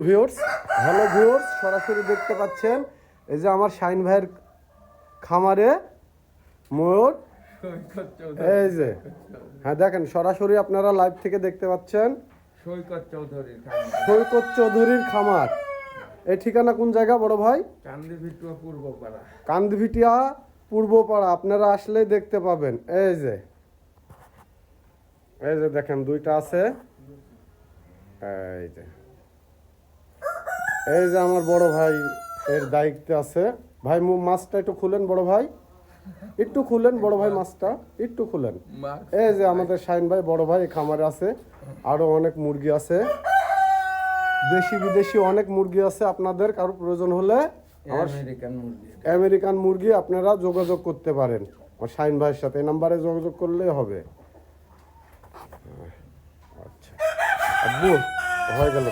Viewers, hello viewers, সরাসরি দেখতে পাচ্ছেন এই যে আমার শাইন ভাইয়ের খামারে ময়ূর। এই যে হ্যাঁ দেখেন, সরাসরি আপনারা লাইভ থেকে দেখতে পাচ্ছেন সৈকত চৌধুরীর খামার। এই ঠিকানা কোন জায়গা বড় ভাই? কান্দিভিটিয়া পূর্বপাড়া। কান্দিভিটিয়া পূর্বপাড়া। আপনারা আসলেই দেখতে পাবেন। এই যে দেখেন দুইটা আছে। এই যে আমার বড় ভাই এর দায়িত্বে আছে। ভাই মাছটা একটু খুলেন বড় ভাই, একটু খুলেন বড় ভাই, মাছটা একটু খুলেন। এই যে আমাদের শাইন ভাই বড় ভাই খামারে আছে। আরো অনেক মুরগি আছে, দেশি বিদেশি অনেক মুরগি আছে। আপনাদের কারো প্রয়োজন হলে আমেরিকান মুরগি আপনারা যোগাযোগ করতে পারেন আমার শাইন ভাইয়ের সাথে। এই নাম্বারে যোগাযোগ করলেই হবে। আচ্ছা আব্বু হয়ে গেল।